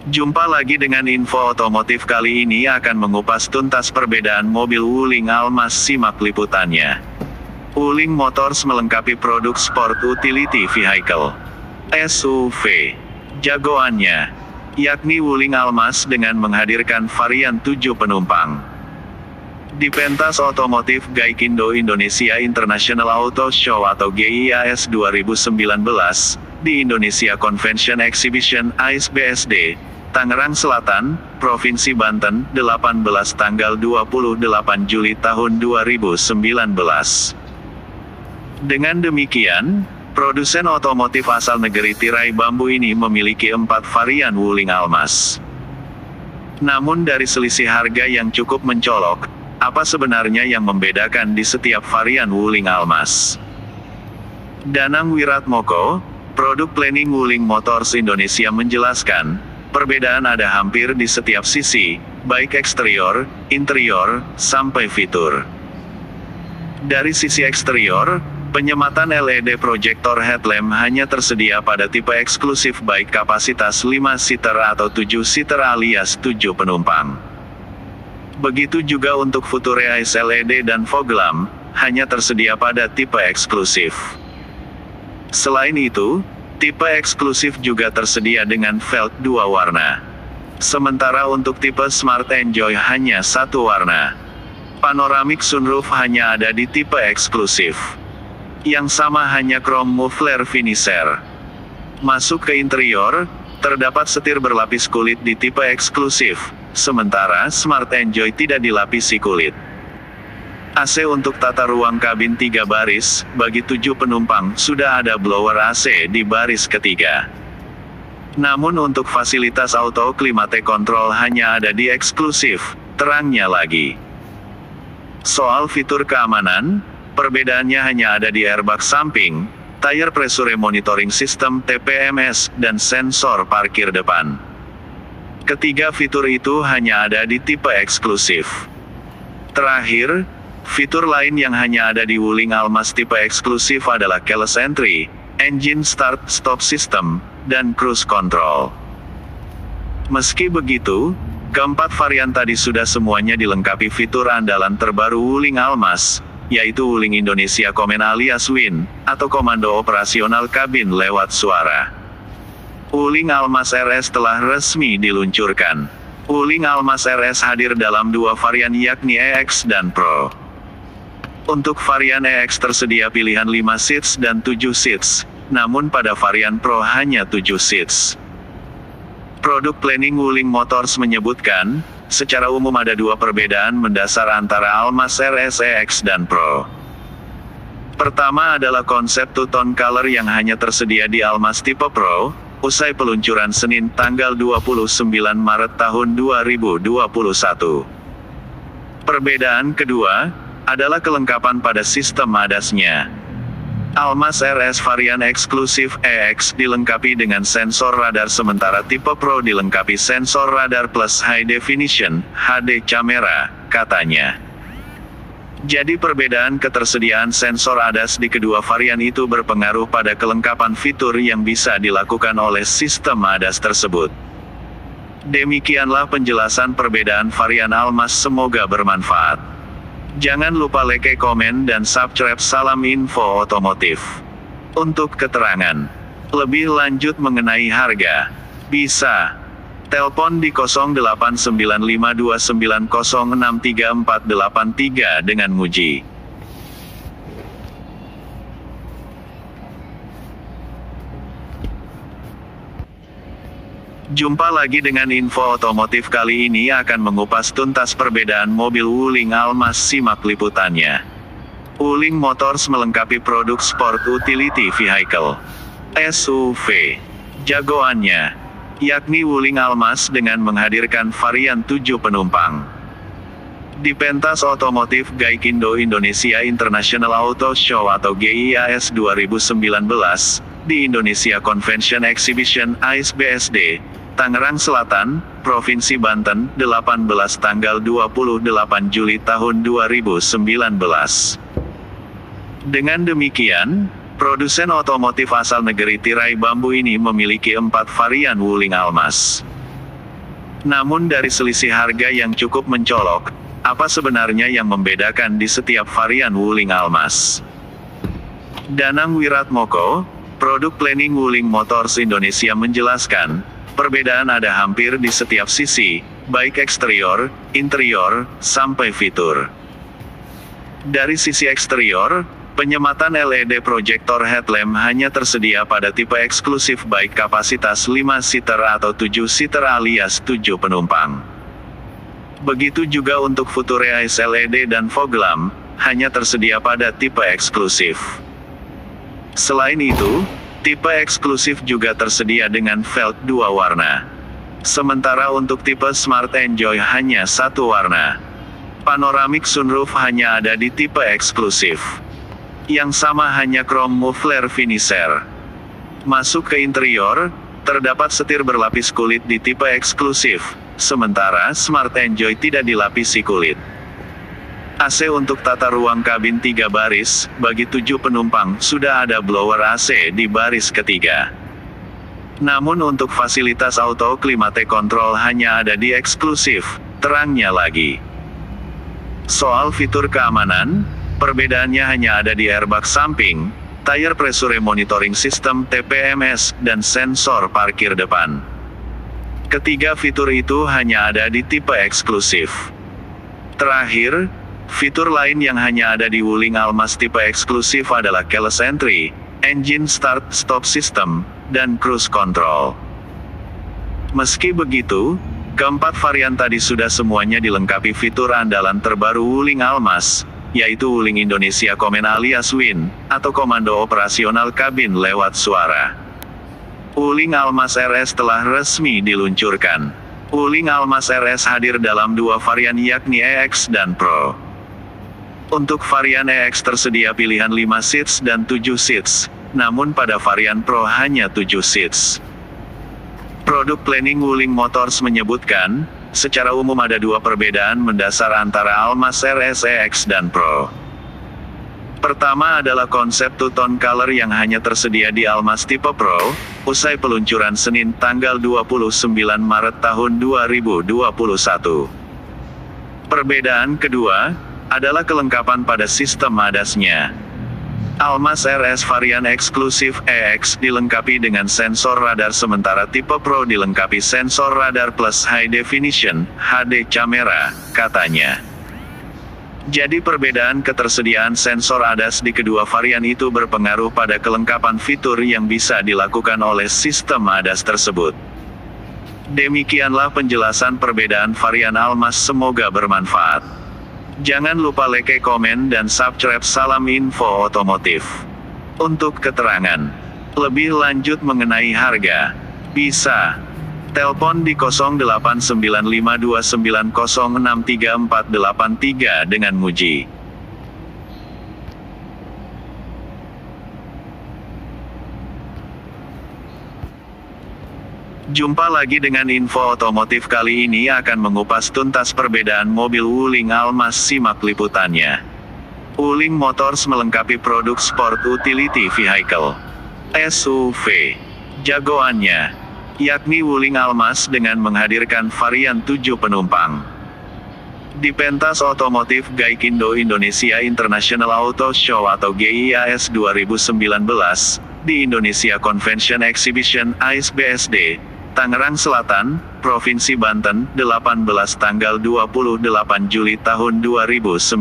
Jumpa lagi dengan info otomotif. Kali ini akan mengupas tuntas perbedaan mobil Wuling Almas. Simak liputannya. Wuling Motors melengkapi produk Sport Utility Vehicle (SUV) jagoannya, yakni Wuling Almas dengan menghadirkan varian 7 penumpang. Di pentas otomotif Gaikindo Indonesia International Auto Show atau GIAS 2019, di Indonesia Convention Exhibition (ICBSD), Tangerang Selatan, Provinsi Banten, 18 tanggal 28 Juli tahun 2019. Dengan demikian, produsen otomotif asal negeri tirai bambu ini memiliki 4 varian Wuling Almas. Namun dari selisih harga yang cukup mencolok, apa sebenarnya yang membedakan di setiap varian Wuling Almas? Danang Wiratmoko, Produk Planning Wuling Motors Indonesia menjelaskan, perbedaan ada hampir di setiap sisi, baik eksterior, interior, sampai fitur. Dari sisi eksterior, penyematan LED proyektor headlamp hanya tersedia pada tipe eksklusif baik kapasitas 5-seater atau 7-seater alias 7 penumpang. Begitu juga untuk Futurize LED dan fog lamp, hanya tersedia pada tipe eksklusif. Selain itu, tipe eksklusif juga tersedia dengan velg 2 warna. Sementara untuk tipe Smart Enjoy hanya 1 warna. Panoramic sunroof hanya ada di tipe eksklusif. Yang sama hanya chrome muffler finisher. Masuk ke interior, terdapat setir berlapis kulit di tipe eksklusif, sementara Smart Enjoy tidak dilapisi kulit. AC untuk tata ruang kabin 3 baris, bagi 7 penumpang, sudah ada blower AC di baris ketiga. Namun untuk fasilitas auto climate control hanya ada di eksklusif, terangnya lagi. Soal fitur keamanan, perbedaannya hanya ada di airbag samping, tire pressure monitoring system TPMS, dan sensor parkir depan. Ketiga fitur itu hanya ada di tipe eksklusif. Terakhir, fitur lain yang hanya ada di Wuling Almas tipe eksklusif adalah keyless entry, engine start-stop system, dan cruise control. Meski begitu, keempat varian tadi sudah semuanya dilengkapi fitur andalan terbaru Wuling Almas, yaitu Wuling Indonesia Command alias WIN, atau Komando Operasional Kabin Lewat Suara. Wuling Almas RS telah resmi diluncurkan. Wuling Almas RS hadir dalam 2 varian yakni EX dan Pro. Untuk varian EX tersedia pilihan 5 seats dan 7 seats, namun pada varian Pro hanya 7 seats. Produk Planning Wuling Motors menyebutkan, secara umum ada 2 perbedaan mendasar antara Almas RS EX dan Pro. Pertama adalah konsep two-tone color yang hanya tersedia di Almas tipe Pro, usai peluncuran Senin tanggal 29 Maret tahun 2021. Perbedaan kedua adalah kelengkapan pada sistem ADAS-nya. Almas RS varian eksklusif EX dilengkapi dengan sensor radar sementara tipe Pro dilengkapi sensor radar plus high definition HD camera, katanya. Jadi perbedaan ketersediaan sensor ADAS di kedua varian itu berpengaruh pada kelengkapan fitur yang bisa dilakukan oleh sistem ADAS tersebut. Demikianlah penjelasan perbedaan varian Almas, semoga bermanfaat. Jangan lupa like, komen, dan subscribe. Salam info otomotif. Untuk keterangan lebih lanjut mengenai harga, bisa telepon di 089529063483 dengan Muji. Jumpa lagi dengan info otomotif. Kali ini akan mengupas tuntas perbedaan mobil Wuling Almas. Simak liputannya. Wuling Motors melengkapi produk Sport Utility Vehicle (SUV) jagoannya, yakni Wuling Almas dengan menghadirkan varian 7 penumpang. Di pentas otomotif Gaikindo Indonesia International Auto Show atau GIAS 2019, di Indonesia Convention Exhibition (ICBSD), Tangerang Selatan, Provinsi Banten, 18 tanggal 28 Juli tahun 2019. Dengan demikian, produsen otomotif asal negeri tirai bambu ini memiliki 4 varian Wuling Almas. Namun dari selisih harga yang cukup mencolok, apa sebenarnya yang membedakan di setiap varian Wuling Almas? Danang Wiratmoko, Produk Planning Wuling Motors Indonesia menjelaskan, perbedaan ada hampir di setiap sisi, baik eksterior, interior, sampai fitur. Dari sisi eksterior, penyematan LED proyektor headlamp hanya tersedia pada tipe eksklusif baik kapasitas 5-seater atau 7-seater alias 7 penumpang. Begitu juga untuk Future Eyes LED dan fog lamp, hanya tersedia pada tipe eksklusif. Selain itu, tipe eksklusif juga tersedia dengan velg 2 warna. Sementara untuk tipe Smart Enjoy hanya 1 warna. Panoramic sunroof hanya ada di tipe eksklusif. Yang sama hanya chrome muffler finisher. Masuk ke interior, terdapat setir berlapis kulit di tipe eksklusif, sementara Smart Enjoy tidak dilapisi kulit. AC untuk tata ruang kabin 3 baris, bagi 7 penumpang, sudah ada blower AC di baris ketiga. Namun untuk fasilitas auto climate control hanya ada di eksklusif, terangnya lagi. Soal fitur keamanan, perbedaannya hanya ada di airbag samping, tire pressure monitoring system TPMS, dan sensor parkir depan. Ketiga fitur itu hanya ada di tipe eksklusif. Terakhir, fitur lain yang hanya ada di Wuling Almas tipe eksklusif adalah keyless entry, engine start-stop system, dan cruise control. Meski begitu, keempat varian tadi sudah semuanya dilengkapi fitur andalan terbaru Wuling Almas, yaitu Wuling Indonesia Command alias WIN, atau Komando Operasional Kabin Lewat Suara. Wuling Almas RS telah resmi diluncurkan. Wuling Almas RS hadir dalam 2 varian yakni EX dan Pro. Untuk varian EX tersedia pilihan 5 seats dan 7 seats, namun pada varian Pro hanya 7 seats. Produk Planning Wuling Motors menyebutkan, secara umum ada 2 perbedaan mendasar antara Almas RS EX dan Pro. Pertama adalah konsep two-tone color yang hanya tersedia di Almas tipe Pro, usai peluncuran Senin tanggal 29 Maret tahun 2021. Perbedaan kedua, adalah kelengkapan pada sistem ADAS-nya. Almas RS varian eksklusif EX dilengkapi dengan sensor radar sementara tipe Pro dilengkapi sensor radar plus high definition, HD camera, katanya. Jadi perbedaan ketersediaan sensor ADAS di kedua varian itu berpengaruh pada kelengkapan fitur yang bisa dilakukan oleh sistem ADAS tersebut. Demikianlah penjelasan perbedaan varian Almas, semoga bermanfaat. Jangan lupa like, komen, dan subscribe. Salam info otomotif. Untuk keterangan lebih lanjut mengenai harga, bisa telepon di 089529063483 dengan Muji. Jumpa lagi dengan info otomotif. Kali ini akan mengupas tuntas perbedaan mobil Wuling Almas. Simak liputannya. Wuling Motors melengkapi produk Sport Utility Vehicle (SUV) jagoannya, yakni Wuling Almas dengan menghadirkan varian 7 penumpang. Di pentas otomotif Gaikindo Indonesia International Auto Show atau GIAS 2019, di Indonesia Convention Exhibition (AIS-BSD), Tangerang Selatan, Provinsi Banten, 18 tanggal 28 Juli tahun 2019.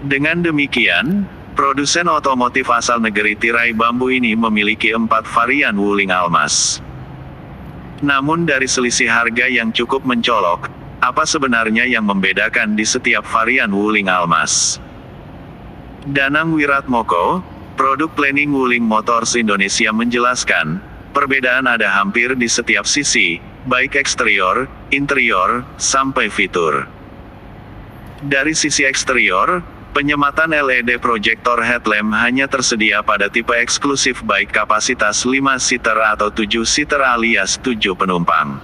Dengan demikian, produsen otomotif asal negeri tirai bambu ini memiliki 4 varian Wuling Almas. Namun dari selisih harga yang cukup mencolok, apa sebenarnya yang membedakan di setiap varian Wuling Almas? Danang Wiratmoko, Produk Planning Wuling Motors Indonesia menjelaskan, perbedaan ada hampir di setiap sisi, baik eksterior, interior, sampai fitur. Dari sisi eksterior, penyematan LED proyektor headlamp hanya tersedia pada tipe eksklusif baik kapasitas 5-seater atau 7-seater alias 7 penumpang.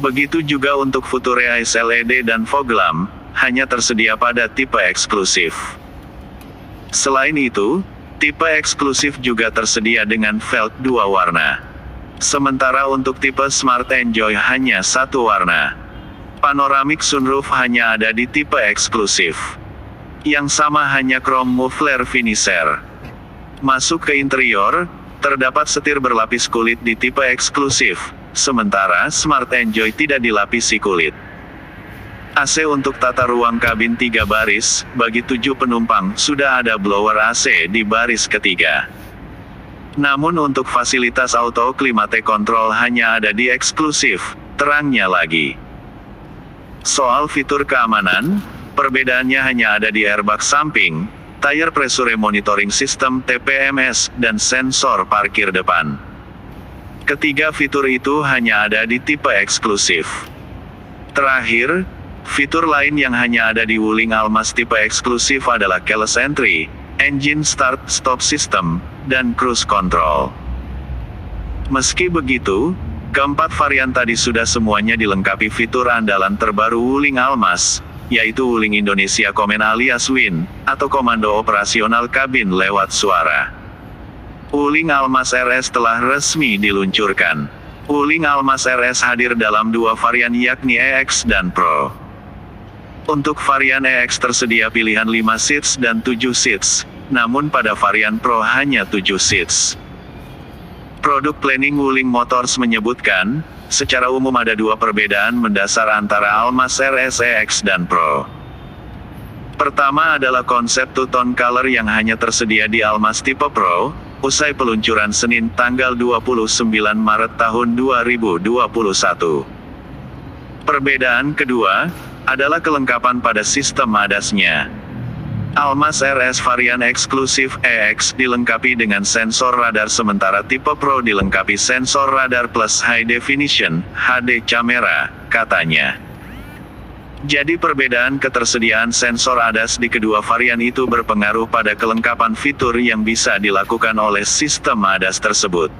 Begitu juga untuk Future Eyes LED dan fog lamp, hanya tersedia pada tipe eksklusif. Selain itu, tipe eksklusif juga tersedia dengan velg 2 warna. Sementara untuk tipe Smart Enjoy hanya satu warna. Panoramic sunroof hanya ada di tipe eksklusif. Yang sama hanya chrome muffler finisher. Masuk ke interior, terdapat setir berlapis kulit di tipe eksklusif, sementara Smart Enjoy tidak dilapisi kulit. AC untuk tata ruang kabin 3 baris, bagi 7 penumpang, sudah ada blower AC di baris ketiga. Namun untuk fasilitas auto climate control hanya ada di eksklusif, terangnya lagi. Soal fitur keamanan, perbedaannya hanya ada di airbag samping, tire pressure monitoring system TPMS, dan sensor parkir depan. Ketiga fitur itu hanya ada di tipe eksklusif. Terakhir, fitur lain yang hanya ada di Wuling Almas tipe eksklusif adalah keyless entry, engine start-stop system, dan cruise control. Meski begitu, keempat varian tadi sudah semuanya dilengkapi fitur andalan terbaru Wuling Almas, yaitu Wuling Indonesia Command alias WIN, atau Komando Operasional Kabin Lewat Suara. Wuling Almas RS telah resmi diluncurkan. Wuling Almas RS hadir dalam 2 varian yakni EX dan Pro. Untuk varian EX tersedia pilihan 5 seats dan 7 seats, namun pada varian Pro hanya 7 seats. Produk planning Wuling Motors menyebutkan, secara umum ada 2 perbedaan mendasar antara Almas RS EX dan Pro. Pertama adalah konsep two-tone color yang hanya tersedia di Almas tipe Pro, usai peluncuran Senin tanggal 29 Maret tahun 2021. Perbedaan kedua, adalah kelengkapan pada sistem ADAS-nya. Almas RS varian eksklusif EX dilengkapi dengan sensor radar sementara tipe Pro dilengkapi sensor radar plus high definition, HD camera, katanya. Jadi perbedaan ketersediaan sensor ADAS di kedua varian itu berpengaruh pada kelengkapan fitur yang bisa dilakukan oleh sistem ADAS tersebut.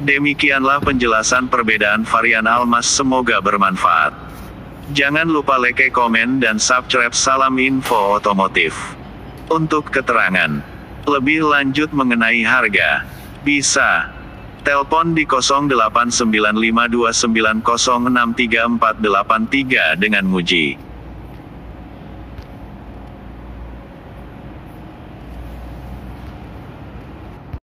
Demikianlah penjelasan perbedaan varian Almas, semoga bermanfaat. Jangan lupa like, komen, dan subscribe. Salam info otomotif. Untuk keterangan lebih lanjut mengenai harga, bisa telepon di 089529063483 dengan Muji.